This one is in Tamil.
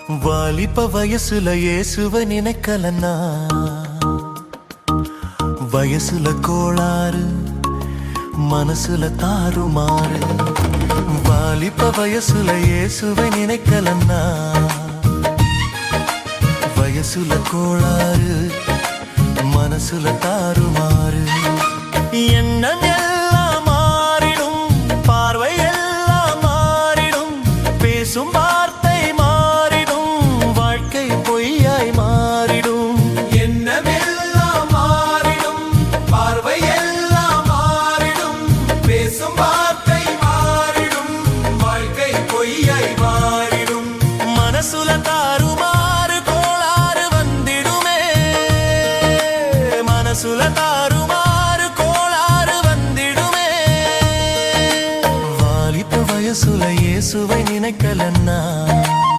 வாலிப வயசுல இயேசுவை நினைக்கலன்னா வயசுல கோளாறு மனசுல தாறுமாறு. வாலிப வயசுல இயேசுவை நினைக்கலன்னா வயசுல கோளாறு மனசுல தாறுமாறு.